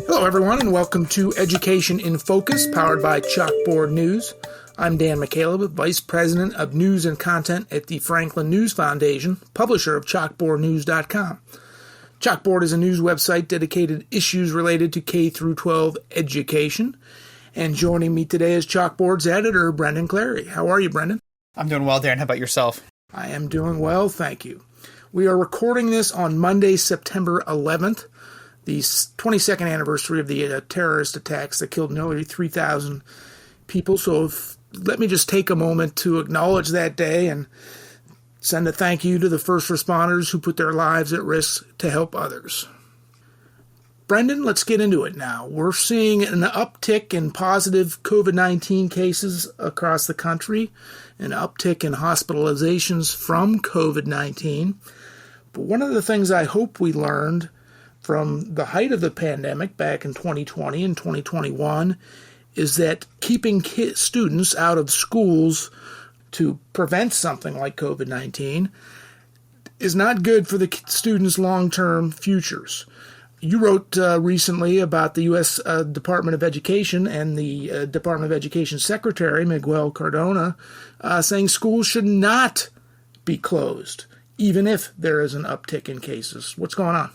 Hello, everyone, and welcome to Education in Focus, powered by Chalkboard News. I'm Dan McCaleb, Vice President of News and Content at the Franklin News Foundation, publisher of ChalkboardNews.com. Chalkboard is a news website dedicated to issues related to K-12 education. And joining me today is Chalkboard's editor, Brendan Clary. How are you, Brendan? I'm doing well, Darren. How about yourself? I am doing well, thank you. We are recording this on Monday, September 11th, the 22nd anniversary of the terrorist attacks that killed nearly 3,000 people. So let me just take a moment to acknowledge that day and send a thank you to the first responders who put their lives at risk to help others. Brendan, let's get into it now. We're seeing an uptick in positive COVID-19 cases across the country, an uptick in hospitalizations from COVID-19. But one of the things I hope we learned from the height of the pandemic back in 2020 and 2021 is that keeping students out of schools to prevent something like COVID-19 is not good for the students' long-term futures. You wrote recently about the U.S. Department of Education and the Department of Education Secretary, Miguel Cardona, saying schools should not be closed, even if there is an uptick in cases. What's going on?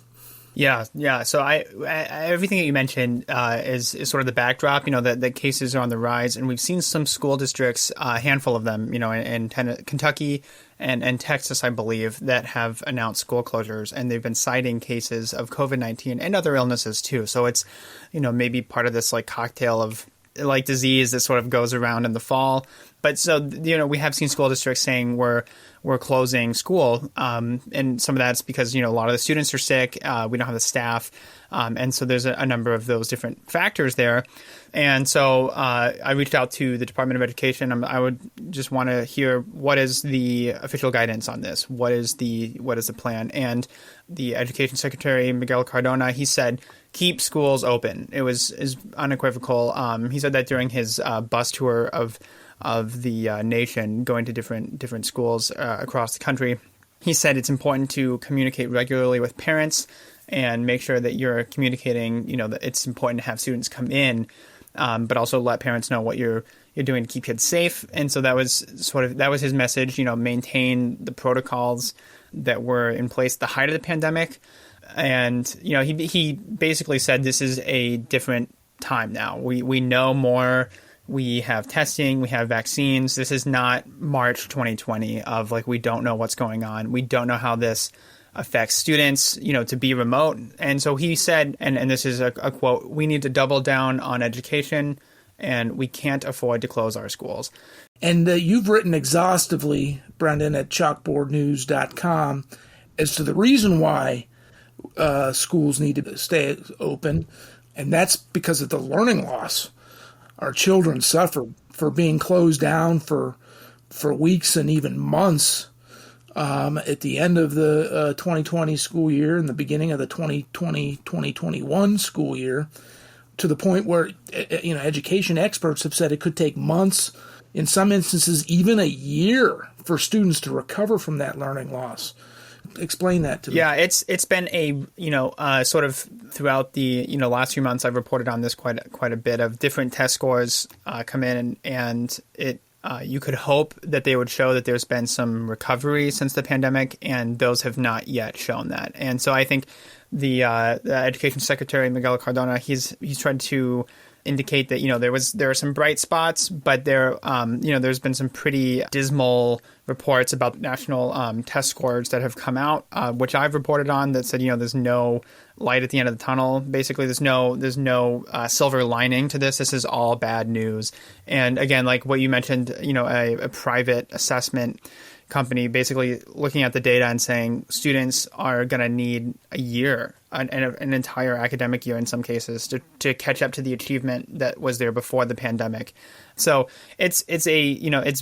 Yeah. So everything that you mentioned is sort of the backdrop. That cases are on the rise, and we've seen some school districts, a handful of them, in Kentucky and Texas, I believe, that have announced school closures, and they've been citing cases of COVID-19 and other illnesses too. So it's, maybe part of this like cocktail of like disease that sort of goes around in the fall. But so, we have seen school districts saying we're closing school. And some of that's because, a lot of the students are sick. We don't have the staff. And so there's a number of those different factors there. And so I reached out to the Department of Education. I would just want to hear what is the official guidance on this? What is the plan? And the Education Secretary, Miguel Cardona, he said, keep schools open. It is unequivocal. He said that during his bus tour of the nation, going to different schools across the country. He said it's important to communicate regularly with parents and make sure that you're communicating, that it's important to have students come in, but also let parents know what you're doing to keep kids safe. And so that was his message, maintain the protocols that were in place at the height of the pandemic. And, he basically said this is a different time now. We know more. We have testing, we have vaccines. This is not March 2020 of like, we don't know what's going on. We don't know how this affects students, to be remote. And so he said, and this is a quote, we need to double down on education and we can't afford to close our schools. And you've written exhaustively, Brendan, at chalkboardnews.com as to the reason why schools need to stay open. And that's because of the learning loss our children suffer for being closed down for weeks and even months at the end of the 2020 school year and the beginning of the 2020-2021 school year, to the point where education experts have said it could take months, in some instances even a year, for students to recover from that learning loss. Explain that to me. Yeah, it's been a sort of throughout the last few months. I've reported on this quite a bit of different test scores come in, and it you could hope that they would show that there's been some recovery since the pandemic, and those have not yet shown that. And so I think the Education Secretary Miguel Cardona, he's tried to indicate that there are some bright spots, but there's been some pretty dismal reports about national test scores that have come out, which I've reported on, that said there's no light at the end of the tunnel. Basically, there's no silver lining to this. This is all bad news. And again, like what you mentioned, a private assessment company basically looking at the data and saying students are going to need a year, an entire academic year in some cases, to catch up to the achievement that was there before the pandemic. So it's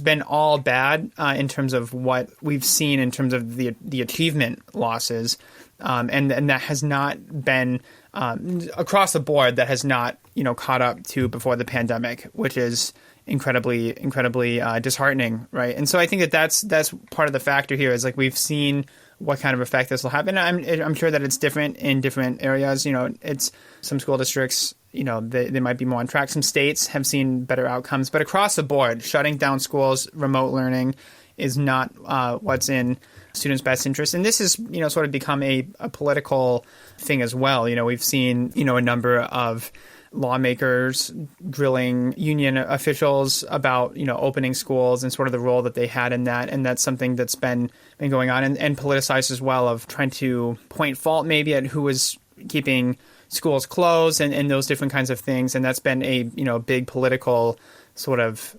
been all bad in terms of what we've seen in terms of the achievement losses, and that has not been across the board. That has not caught up to before the pandemic, which is incredibly disheartening, right? And so I think that's part of the factor here is like we've seen what kind of effect this will have. And I'm sure that it's different in different areas. It's some school districts, they might be more on track. Some states have seen better outcomes, but across the board, shutting down schools, remote learning is not what's in students' best interest. And this has, sort of become a political thing as well. We've seen, a number of lawmakers drilling union officials about, opening schools and sort of the role that they had in that. And that's something that's been going on and politicized as well, of trying to point fault maybe at who was keeping schools closed and those different kinds of things. And that's been a, big political sort of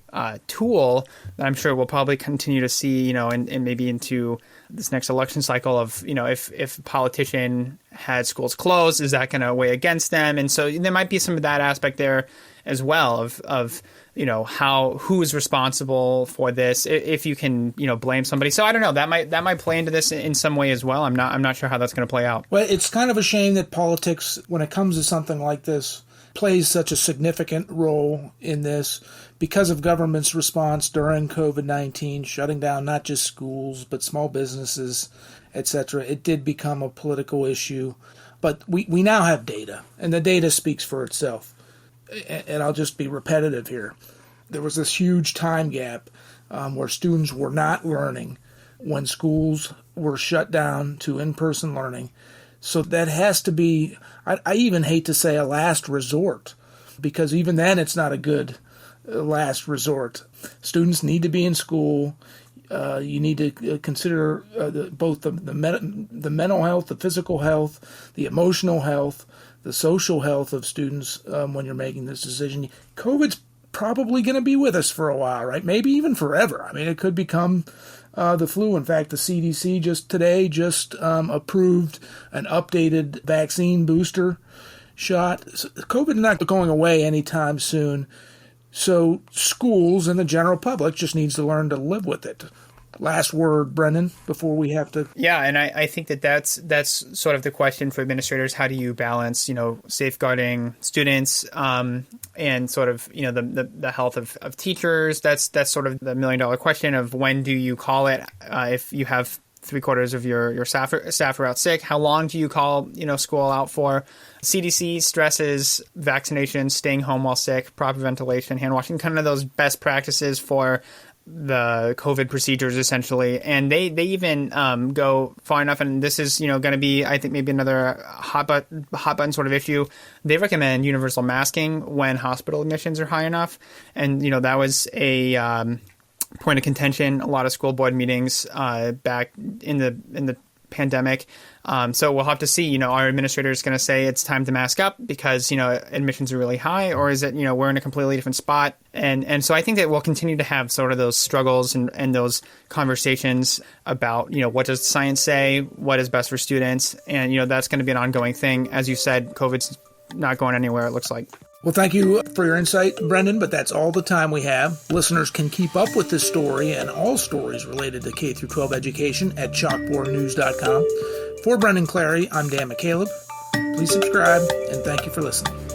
tool that I'm sure we'll probably continue to see, and maybe into this next election cycle of, if a politician had schools closed, is that going to weigh against them? And so there might be some of that aspect there as well of who is responsible for this, if you can, blame somebody. So I don't know, that might play into this in some way as well. I'm not sure how that's going to play out. Well, it's kind of a shame that politics, when it comes to something like this, plays such a significant role in this because of government's response during COVID-19, shutting down not just schools, but small businesses, etc. It did become a political issue. But we now have data, and the data speaks for itself. And I'll just be repetitive here. There was this huge time gap where students were not learning when schools were shut down to in-person learning. So that has to be, I even hate to say a last resort, because even then it's not a good last resort. Students need to be in school. You need to consider both the mental health, the physical health, the emotional health, the social health of students when you're making this decision. COVID's probably going to be with us for a while, right? Maybe even forever. I mean, it could become the flu. In fact, the CDC just approved an updated vaccine booster shot. So COVID's not going away anytime soon. So schools and the general public just needs to learn to live with it. Last word, Brendan, before we have to... Yeah, and I think that's sort of the question for administrators. How do you balance, safeguarding students and sort of, the health of teachers? That's sort of the $1 million question of when do you call it if you have 3/4 of your staff are out sick? How long do you call, school out for? CDC stresses vaccinations, staying home while sick, proper ventilation, hand washing, kind of those best practices for the COVID procedures, essentially. And they even go far enough, and this is, going to be, I think, maybe another hot button sort of issue. They recommend universal masking when hospital admissions are high enough. And, that was a point of contention, a lot of school board meetings back in the pandemic. So we'll have to see, our administrator is going to say it's time to mask up because, admissions are really high, or is it, we're in a completely different spot. And so I think that we'll continue to have sort of those struggles and those conversations about, what does science say? What is best for students? And, that's going to be an ongoing thing. As you said, COVID's not going anywhere, it looks like. Well, thank you for your insight, Brendan, but that's all the time we have. Listeners can keep up with this story and all stories related to K-12 education at chalkboardnews.com. For Brendan Clary, I'm Dan McCaleb. Please subscribe, and thank you for listening.